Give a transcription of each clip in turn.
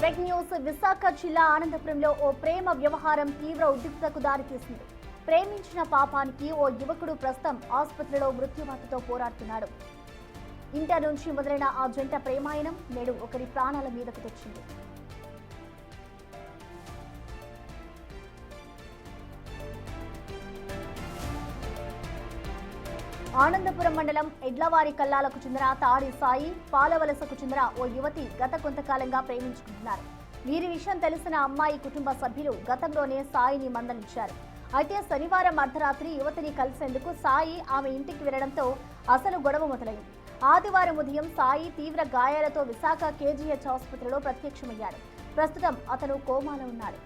Break news. Visakha జిల్లా ఆనందపురంలో ఓ ప్రేమ వ్యవహారం తీవ్ర ఉద్రిక్తతకు దారితీసింది. ప్రేమించిన పాపానికి ఓ యువకుడు ప్రస్తుతం ఆసుపత్రిలో మృత్యువాతతో పోరాడుతున్నాడు. ఇంటర్ నుంచి మొదలైన ఆ జంట ప్రేమాయణం నేడు ఒకరి ప్రాణాల మీదకు తెచ్చింది. ఆనందపురం మండలం ఎడ్లవారి కల్లాలకు చెందిన తాడి సాయి, పాలవలసకు చెందిన ఓ యువతి గత కొంతకాలంగా ప్రేమించుకుంటున్నారు. వీరి విషయం తెలిసిన అమ్మాయి కుటుంబ సభ్యులు గతంలోనే సాయిని మందలించారు. అయితే శనివారం అర్ధరాత్రి యువతిని కలిసేందుకు సాయి ఆమె ఇంటికి వెళ్లడంతో అసలు గొడవ మొదలైంది. ఆదివారం ఉదయం సాయి తీవ్ర గాయాలతో విశాఖ కేజీహెచ్ ఆసుపత్రిలో ప్రత్యక్షమయ్యాడు. ప్రస్తుతం అతను కోమాలో ఉన్నాడు.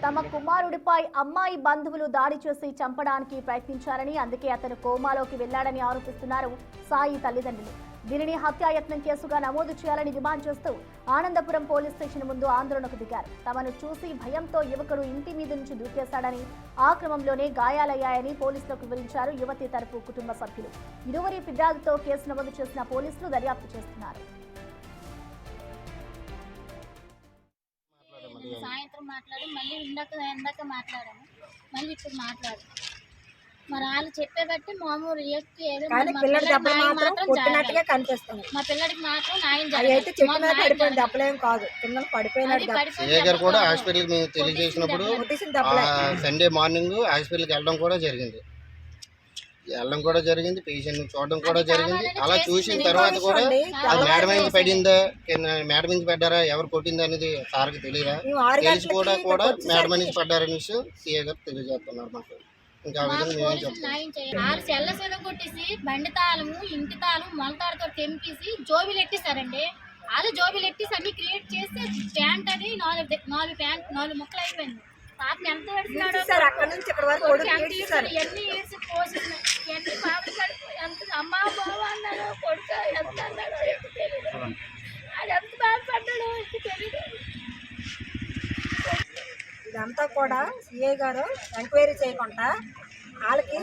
తమ కుమారుడిపై అమ్మాయి బంధువులు దాడి చేసి చంపడానికి ప్రయత్నించారని, అందుకే అతను కోమాలోకి వెళ్లాడని ఆరోపిస్తున్నారు సాయి తల్లిదండ్రులు. దీనిని హత్యాయత్నం కేసుగా నమోదు చేయాలని డిమాండ్ చేస్తూ ఆనందపురం పోలీస్ స్టేషన్ ముందు ఆందోళనకు దిగారు. తమను చూసి భయంతో యువకుడు ఇంటి మీద నుంచి దూకేశాడని, ఆ క్రమంలోనే గాయాలయ్యాయని పోలీసులకు వివరించారు యువతి తరపు కుటుంబ సభ్యులు. ఇరువురి ఫిర్యాదుతో కేసు నమోదు చేసిన పోలీసులు దర్యాప్తు చేస్తున్నారు. సాయంత్రం మాట్లాడి మళ్ళీ ఇందాక మాట్లాడాము, మళ్ళీ ఇప్పుడు మాట్లాడు. మరి వాళ్ళు చెప్పే బట్టి మామూలు మా పిల్లడికి మాత్రం న్యాయం తెలియజేసినప్పుడు సండే మార్నింగ్ హాస్పిటల్కి వెళ్ళడం కూడా జరిగింది, పేషెంట్ చూడడం కూడా జరిగింది. అలా చూసిన తర్వాత కూడా అది మేడం నుంచి పడిందా, మేడం నుంచి పడ్డారా, ఎవరు కొట్టింది అనేది సార్కి తెలియదా, తెలిసి కూడా మేడం నుంచి పడ్డారని విషయం సీఏ గారు తెలియజేస్తున్నారు మాకు. ఇంకా కొట్టేసి బండి తాళము, ఇంటి తాళం, మొలతాడుతో తెంపేసి జోబీలు ఎట్టేశారండి. వాళ్ళు జోబీలు ఎట్టేసి అన్ని క్రియేట్ చేస్తే ప్యాంట్ అది 4 ముక్కలు అయిపోయింది. పాపని ఎంత పెడుతున్నాడు, ఎన్ని ఏడ్చి పోషిస్తున్నాయి, ఎన్ని పాపలు కడుపు ఎంత అమ్మా బాబా అన్నాడు, కొడుక ఎంత అన్నాడో ఎంత తెలియదు, అది ఎంత బాధపడ్డాడో ఎంత తెలియదు. ఇదంతా కూడా సిఐ గారు ఎంక్వైరీ చేయకుండా వాళ్ళకి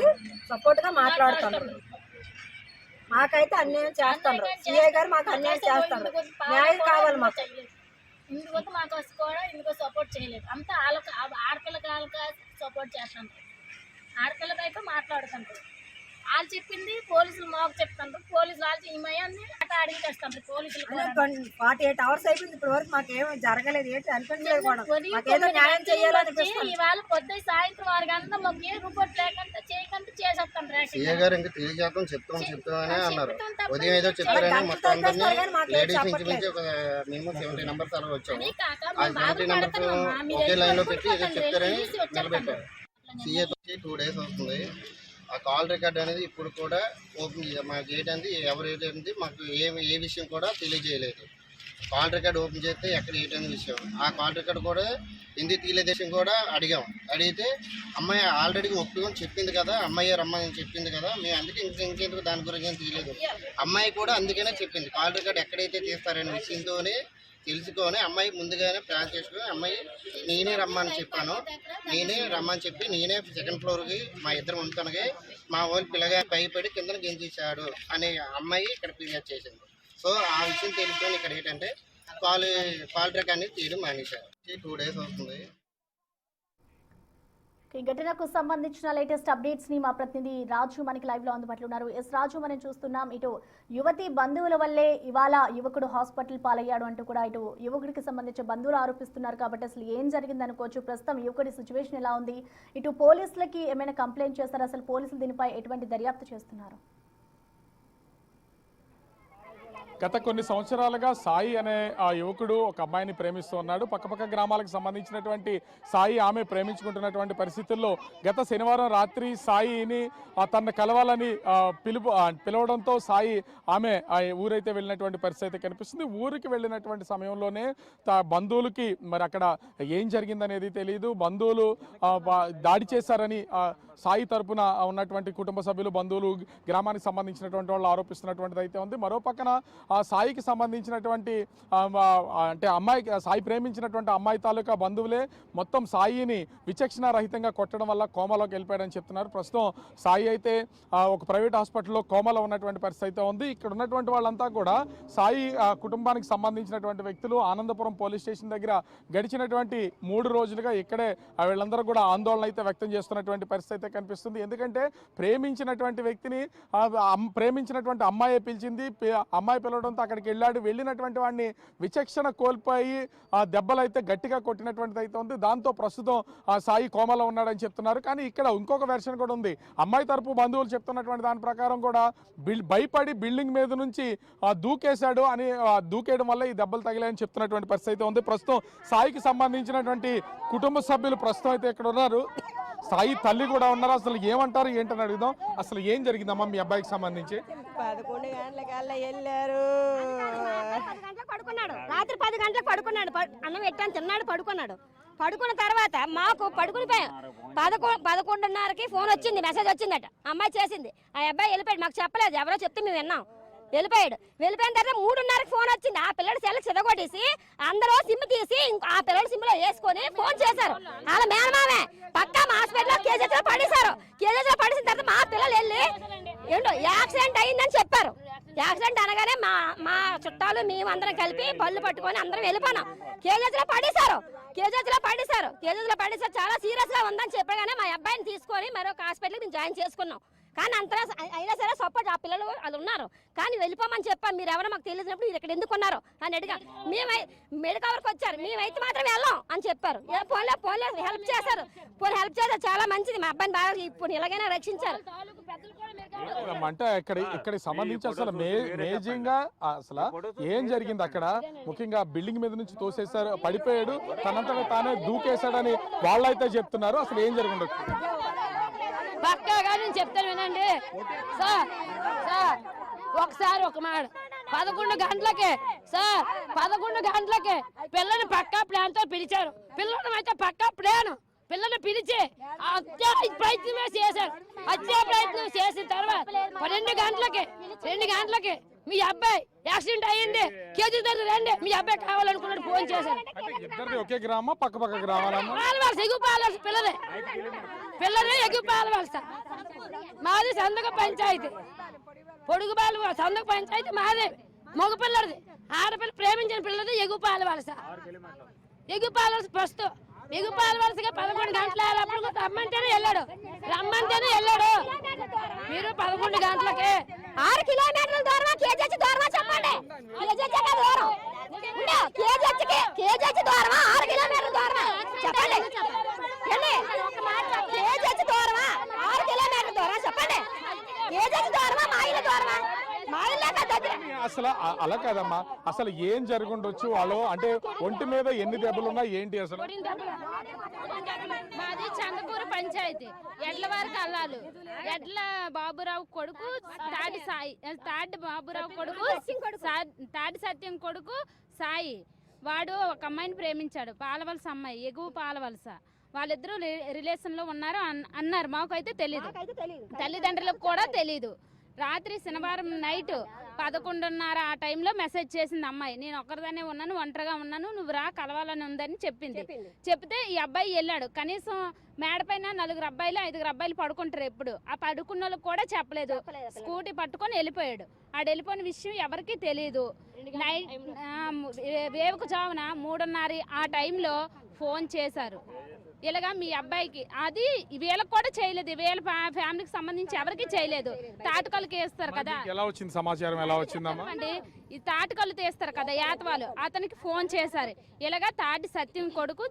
సపోర్ట్ గా మాట్లాడుతున్నారు. మాకైతే అన్యాయం చేస్తున్నారు. సిఐ గారు మాకు అన్యాయం చేస్తున్నారు. న్యాయం కావాలి మాకు. ఇందుకు మాకు కూడా ఇందుకు సపోర్ట్ చేయలేదు. అంతా వాళ్ళకి ఆడపిల్లకి సపోర్ట్ చేస్తాను. ఆడపిల్లకైతే మాట్లాడుతుంటారు. వాళ్ళు చెప్పింది పోలీసులు మాకు చెప్తారు. పోలీసులు వాళ్ళు ఈమయ్యాన్ని అట్లా అడిగి తెస్తారు. పోలీసులు 48 hours అయిపోయింది. ఇప్పటి వరకు మాకేమీ జరగలేదు. ఏంటి అనిపించలేదు కూడా. మాకేదో న్యాయం చేయాలని ఇవాళ పొద్దు సాయంత్రం 6 గంటల మాకు ఏ రిపోర్ట్ లేకుండా చేయకుండా చేసేస్తాం. చెప్తామని అన్నారు. ఉదయం ఏదో చెప్తారని మొత్తం అందరినీ లేడీస్ నుంచి మినిమం 70 నెంబర్స్ అలా వచ్చాము. ఆ 70 నెంబర్స్ ఒకే లైన్ లో పెట్టి ఏదో చెప్తారని నిలబెట్టారు. సీఏ 2 days అవుతుంది. ఆ కాల్ రికార్డ్ అనేది ఇప్పుడు కూడా ఓపెన్ మాకు ఏంటంటే ఎవరు ఏంటంటే మాకు ఏ విషయం కూడా తెలియజేయలేదు. కాల్ రికార్డ్ ఓపెన్ చేస్తే ఎక్కడ ఏంటనే విషయం, ఆ కాల్ రికార్డ్ కూడా ఎందుకు తీయలేదు విషయం కూడా అడిగితే అమ్మాయి ఆల్రెడీ ఒప్పుకొని చెప్పింది కదా, అమ్మాయి రమ్మని చెప్పింది కదా, మేము అందుకే ఇంకెందుకు దాని గురించి తీయలేదు. అమ్మాయి కూడా అందుకనే చెప్పింది. కాల్ రికార్డ్ ఎక్కడైతే తీస్తారనే విషయంతోనే తెలుసుకొని అమ్మాయి ముందుగానే ప్లాన్ చేసుకుని అమ్మాయి నేనే రమ్మని చెప్పి నేనే 2nd floorకి మా ఇద్దరు ఉంటానికి మా వాళ్ళు పిల్లగా భయపడి కింద గెంచేశాడు అనే అమ్మాయి ఇక్కడ ఫిర్యాదు చేసింది. సో ఆ విషయం తెలుసుకొని ఇక్కడ ఏంటంటే కాల్ ట్రాక్ అనేది తీయడం మానేశారు. 2 days అవుతుంది. ఈ ఘటనకు సంబంధించిన లేటెస్ట్ అప్డేట్స్ ని మా ప్రతినిధి రాజు మనకి లైవ్ లో అందుబాటులో ఉన్నారు. రాజు, మనం చూస్తున్నాం ఇటు యువతి బంధువుల వల్లే ఇవాళ యువకుడు హాస్పిటల్ పాలయ్యాడు అంటూ కూడా ఇటు యువకుడికి సంబంధించిన బంధువులు ఆరోపిస్తున్నారు. కాబట్టి అసలు ఏం జరిగింది అనుకోవచ్చు, ప్రస్తుతం యువకుడి సిచ్యువేషన్ ఎలా ఉంది, ఇటు పోలీసులకి ఏమైనా కంప్లైంట్ చేస్తారా, అసలు పోలీసులు దీనిపై ఎటువంటి దర్యాప్తు చేస్తున్నారు? గత కొన్ని సంవత్సరాలుగా సాయి అనే ఆ యువకుడు ఒక అమ్మాయిని ప్రేమిస్తూ ఉన్నాడు. పక్కపక్క గ్రామాలకు సంబంధించినటువంటి సాయి ఆమె ప్రేమించుకుంటున్నటువంటి పరిస్థితుల్లో గత శనివారం రాత్రి సాయిని తన కలవాలని పిలవడంతో సాయి ఆమె ఊరైతే వెళ్ళినటువంటి పరిస్థితి కనిపిస్తుంది. ఊరికి వెళ్ళినటువంటి సమయంలోనే బంధువులకి మరి అక్కడ ఏం జరిగిందనేది తెలియదు. బంధువులు దాడి చేశారని సాయి తరపున ఉన్నటువంటి కుటుంబ సభ్యులు, బంధువులు, గ్రామానికి సంబంధించినటువంటి వాళ్ళు ఆరోపిస్తున్నటువంటిది అయితే ఉంది. మరో పక్కన సాయికి సంబంధించినటువంటి అంటే సాయి ప్రేమించినటువంటి అమ్మాయి తాలూకా బంధువులే మొత్తం సాయిని విచక్షణ రహితంగా కొట్టడం వల్ల కోమాలోకి వెళ్ళిపోయాడని చెప్తున్నారు. ప్రస్తుతం సాయి అయితే ఒక ప్రైవేట్ హాస్పిటల్లో కోమాలో ఉన్నటువంటి పరిస్థితి అయితే ఉంది. ఇక్కడ ఉన్నటువంటి వాళ్ళంతా కూడా సాయి కుటుంబానికి సంబంధించినటువంటి వ్యక్తులు ఆనందపురం పోలీస్ స్టేషన్ దగ్గర గడిచినటువంటి 3 రోజులుగా ఇక్కడే వీళ్ళందరూ కూడా ఆందోళన అయితే వ్యక్తం చేస్తున్నటువంటి పరిస్థితి అయితే కనిపిస్తుంది. ఎందుకంటే ప్రేమించినటువంటి వ్యక్తిని ప్రేమించినటువంటి అమ్మాయి పిలిచింది, అమ్మాయి పిలవడంతో అక్కడికి వెళ్ళినటువంటి వాడిని విచక్షణ కోల్పోయి దెబ్బలు అయితే గట్టిగా కొట్టినటువంటిది అయితే ఉంది. దాంతో ప్రస్తుతం సాయి కోమాలో ఉన్నాడని చెప్తున్నారు. కానీ ఇక్కడ ఇంకొక వెర్షన్ కూడా ఉంది. అమ్మాయి తరపు బంధువులు చెప్తున్నటువంటి దాని ప్రకారం కూడా భయపడి బిల్డింగ్ మీద నుంచి దూకేశాడు అని, దూకేయడం వల్ల ఈ దెబ్బలు తగిలాయని చెప్తున్నటువంటి పరిస్థితి అయితే ఉంది. ప్రస్తుతం సాయికి సంబంధించినటువంటి కుటుంబ సభ్యులు ప్రస్తుతం అయితే ఇక్కడ ఉన్నారు. సాయి తల్లి కూడా ఉన్నారు. అసలు ఏమంటారు ఏంటని అడుగుదాం. అసలు ఏం జరిగిందమ్మా మీ అబ్బాయికి సంబంధించి? 11 గంటలకల్లా వెళ్ళారు. పడుకున్నాడు, రాత్రి 10 గంటలకు పడుకున్నాడు. అన్నం పెట్టాను, తిన్నాడు, పడుకున్నాడు. పడుకున్న తర్వాత మాకు పడుకునిపోయాం. 11:30కి ఫోన్ వచ్చింది, మెసేజ్ వచ్చిందట, అమ్మాయి చేసింది. ఆ అబ్బాయి వెళ్ళిపోయాడు, మాకు చెప్పలేదు, ఎవరో చెప్తే మేము విన్నాం. వెళ్ళిపోయాడు. వెళ్ళిపోయిన తర్వాత 3:30కి ఫోన్ వచ్చింది. ఆ పిల్లడి సెల్కి చిదగొట్టేసి అందరూ సిమ్ తీసి ఆ పిల్లడి సిమ్లో వేసుకొని ఫోన్ చేశారు. వాళ్ళ మేనమామే పక్కా హాస్పిటల్లో కేజీలో పడేశారు. కేజీలో పడేసిన తర్వాత మా పిల్లలు వెళ్ళి ఏంటో యాక్సిడెంట్ అయిందని చెప్పారు. యాక్సిడెంట్ అనగానే మా చుట్టాలు మేమందరం కలిపి బళ్ళు పట్టుకొని అందరం వెళ్ళిపోయినాం. కేజీలో పడేశారు. చాలా సీరియస్ గా ఉందని చెప్పగానే మా అబ్బాయిని తీసుకొని మరొక హాస్పిటల్కి మేము జాయిన్ చేసుకున్నాం. కానీ అంతగా అయినా సరే సపోర్ట్ ఆ పిల్లలు వాళ్ళు ఉన్నారు. కానీ వెళ్ళిపోమని చెప్పాం. మీరు ఎవరో మాకు తెలిసినప్పుడు మీరు ఇక్కడ ఎందుకు ఉన్నారు అని అడిగా. మెడికల్ వరకు వచ్చారు, మేమైతే మాత్రం వెళ్ళాం అని చెప్పారు. పోలే హెల్ప్ చేశారు. చాలా మంచిది. మా అబ్బాయిని బాగా ఇప్పుడు ఇలాగైనా రక్షించారు. అంటే ఇక్కడ సంబంధించి అసలు మేజింగ్ అసలు ఏం జరిగింది అక్కడ? ముఖ్యంగా బిల్డింగ్ మీద నుంచి తోసేశారు, పడిపోయాడు, తనంతట తానే దూకేశాడని వాళ్ళైతే చెప్తున్నారు. అసలు ఏం జరిగి ఉండొచ్చు? పక్కాగా నేను చెప్తాను వినండి సార్. ఒకసారి ఒక మాట 11 గంటలకే సార్, 11 గంటలకే పిల్లని పక్కా ప్లాన్ తో పిలిచారు. పిల్లలను అయితే పక్కా ప్లాన్ పిల్లలు పిలిచి హత్య ప్రయత్నం చేసిన తర్వాత 2 గంటలకి మీ అబ్బాయి యాక్సిడెంట్ అయ్యింది, కేజీ దగ్గర రండి, మీ అబ్బాయి కావాలనుకున్నాడు, ఫోన్ చేశారు. ఒకే గ్రామం, పక్క గ్రామాలమ్మ, పిల్లలు ఎగుపాలవలస. మాది సందక పంచాయతీ, పొడుగుపాలు సందక పంచాయతీ మాది. మగ పిల్లది, ఆడపిల్ల ప్రేమించిన పిల్లది ఎగుపాలవలస. ప్రస్తుతం ఎగుపాలవలసగా 11 గంటలప్పుడు రమ్మంటేనే వెళ్ళాడు. మీరు 11 గంటలకే 6 కిలోమీటర్ల దూరం కేజీ దూరం చెప్పండి. కేజీ దూరం 6 కిలోమీటర్ల దూరం చెప్పండి. కేజీ దూరం 6 కిలోమీటర్ల దూరం చెప్పండి. కేజీ దూరమా మా ఇల్లు దూరమా? మా ఇల్లు అసలు అలా కాదమ్మా, అసలు ఏం జరుగుండొచ్చు? వాళ్ళు అంటే ఒంటి మీద ఎన్ని దెబ్బలు ఉన్నాయి ఏంటి అసలు? మాది చందపూర్ పంచాయతీ, ఎడ్లవారి కల్లాలు. ఎడ్ల బాబురావు కొడుకు తాడి బాబురావు కొడుకు తాడి సత్యం కొడుకు సాయి. వాడు ఒక అమ్మాయిని ప్రేమించాడు, పాలవలస అమ్మాయి, ఎగువ పాలవలస. వాళ్ళిద్దరూ రిలేషన్ లో ఉన్నారు అన్నారు. మాకైతే తెలీదు, తల్లిదండ్రులకు కూడా తెలీదు. రాత్రి శనివారం నైట్ 11:30 ఆ టైంలో మెసేజ్ చేసింది అమ్మాయి. నేను ఒక్కరిదానే ఉన్నాను, ఒంటరిగా ఉన్నాను, నువ్వు రా, కలవాలని ఉందని చెప్పింది. చెప్తే ఈ అబ్బాయి వెళ్ళాడు. కనీసం మేడపైన 4 అబ్బాయిలు 5 అబ్బాయిలు పడుకుంటారు ఎప్పుడు. ఆ పడుకున్న వాళ్ళకి కూడా చెప్పలేదు. స్కూటీ పట్టుకొని వెళ్ళిపోయాడు. ఆడు వెళ్ళిపోయిన విషయం ఎవరికి తెలియదు. నైట్ వేవుకు చావున 3:30 ఆ టైంలో ఫోన్ చేశారు. ఇలాగా మీ అబ్బాయికి, అది వీళ్ళకి కూడా చేయలేదు, వీళ్ళ ఫ్యామిలీకి సంబంధించి ఎవరికి చేయలేదు. తాటుకలు తీస్తారు కదా, ఎలా వచ్చింది సమాచారం? ఎలా వచ్చిందమ్మా? అంటే ఈ తాటుకలు తీస్తారు కదా యాతవాళ్ళు, అతనికి ఫోన్ చేశారు. ఇలాగా తాటి సత్యం కొడుకు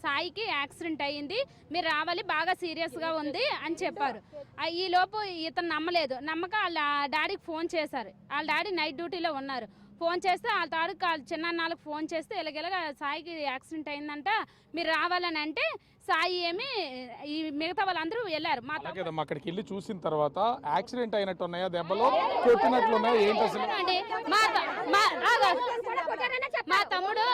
సాయికి యాక్సిడెంట్ అయ్యింది, మీరు రావాలి, బాగా సీరియస్ గా ఉంది అని చెప్పారు. ఈ లోపు ఇతను నమ్మలేదు. నమ్మక వాళ్ళ డాడీకి ఫోన్ చేశారు. వాళ్ళ డాడీ నైట్ డ్యూటీలో ఉన్నారు. ఫోన్ చేస్తే వాళ్ళ తాడుకు చిన్నాన్నలకు ఫోన్ చేస్తే ఇలాగ సాయికి యాక్సిడెంట్ అయిందంట, మీరు రావాలని అంటే సాయి ఏమి ఈ మిగతా వాళ్ళందరూ వెళ్ళారు. మా అలాగేదమ్మా, అక్కడికి వెళ్ళి చూసిన తర్వాత యాక్సిడెంట్ అయినట్టు ఉన్నాయా, దెబ్బలో కొట్టినట్లు ఉన్నాయా, ఏంటి అసలు? అండి మా తమ్ముడు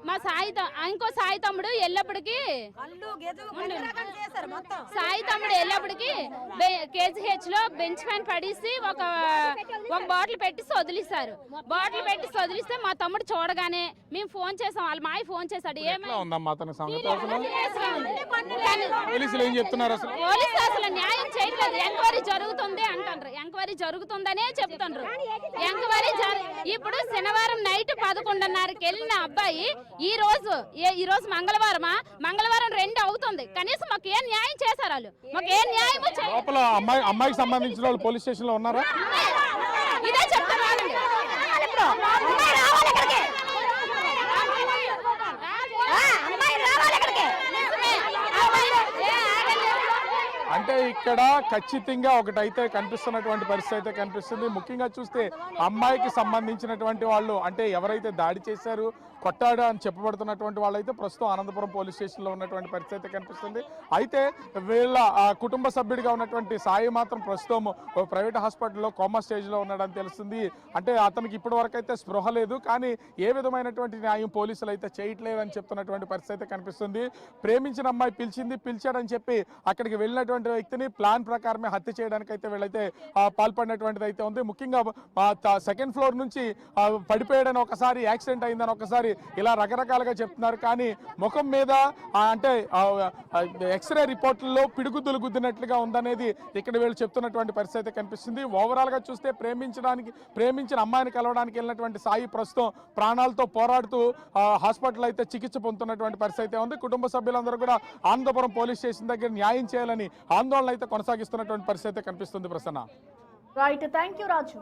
మా సాయి ఇంకో సాయి తమ్ముడు వెళ్ళప్పటికి KGH లో బెంచ్ పైన పడేసి ఒక బాటిల్ పెట్టి వదిలిస్తారు. బాటిల్ పెట్టి వదిలిస్తే మా తమ్ముడు చూడగానే మేము ఫోన్ చేసాం, వాళ్ళ మాయ ఫోన్ చేశాడు. ఉందమ్మా అతని సంగతి పోలీసులు ఏం చెప్తున్నారు అసలు? పోలీసులు అసలు న్యాయం చేయట్లేదు. ఎంక్వైరీ జరుగుతుంది అంటారు, ఎంక్వైరీ జరుగుతుందనే చెప్తుండ్రు. ఎంక్వైరీ ఇప్పుడు శనివారం నైట్ 11:30కి వెళ్ళిన అబ్బాయి ఈ రోజు మంగళవారం 2 అవుతుంది. కనీసం మాకు ఏం న్యాయం చేశారు వాళ్ళు? మాకు ఏం న్యాయం లోపల అమ్మాయికి సంబంధించిన వాళ్ళు పోలీస్ స్టేషన్ లో ఉన్నారా? ఇదే చెప్తారు. అంటే ఇక్కడ ఖచ్చితంగా ఒకటైతే కనిపిస్తున్నటువంటి పరిస్థితి అయితే కనిపిస్తుంది. ముఖ్యంగా చూస్తే అమ్మాయికి సంబంధించినటువంటి వాళ్ళు, అంటే ఎవరైతే దాడి చేశారు, కొట్టాడు అని చెప్పబడుతున్నటువంటి వాళ్ళైతే ప్రస్తుతం అనంతపురం పోలీస్ స్టేషన్లో ఉన్నటువంటి పరిస్థితి అయితే కనిపిస్తుంది. అయితే వీళ్ళ కుటుంబ సభ్యుడిగా ఉన్నటువంటి సాయి మాత్రం ప్రస్తుతం ప్రైవేట్ హాస్పిటల్లో కోమా స్టేజ్లో ఉన్నాడని తెలుస్తుంది. అంటే అతనికి ఇప్పటి వరకు అయితే స్పృహ లేదు, కానీ ఏ విధమైనటువంటి న్యాయం పోలీసులు అయితే చేయట్లేదని చెప్తున్నటువంటి పరిస్థితి అయితే కనిపిస్తుంది. ప్రేమించిన అమ్మాయి పిలిచాడని చెప్పి అక్కడికి వెళ్ళినటువంటి వ్యక్తిని ప్లాన్ ప్రకారమే హత్య చేయడానికి అయితే వీళ్ళైతే పాల్పడినటువంటిది అయితే ఉంది. ముఖ్యంగా సెకండ్ ఫ్లోర్ నుంచి పడిపోయాడని ఒకసారి, యాక్సిడెంట్ అయిందని ఒకసారి, ఇలా రకరకాలుగా చెప్తున్నారు. కానీ ముఖం మీద అంటే ఎక్స్రే రిపోర్టుల్లో పిడుగుద్దులు గుద్దినట్లుగా ఉందనేది ఇక్కడ వీళ్ళు చెప్తున్నటువంటి పరిస్థితి అయితే కనిపిస్తుంది. ఓవరాల్ గా చూస్తే ప్రేమించిన అమ్మాయిని కలవడానికి వెళ్ళినటువంటి సాయి ప్రస్తుతం ప్రాణాలతో పోరాడుతూ హాస్పిటల్ అయితే చికిత్స పొందుతున్నటువంటి పరిస్థితి అయితే ఉంది. కుటుంబ సభ్యులందరూ కూడా అనంతపురం పోలీస్ స్టేషన్ దగ్గర న్యాయం చేయాలని ఆందోళన అయితే కొనసాగిస్తున్నటువంటి పరిస్థితి అయితే కనిపిస్తుంది. Prasanna. Right, thank you Raju.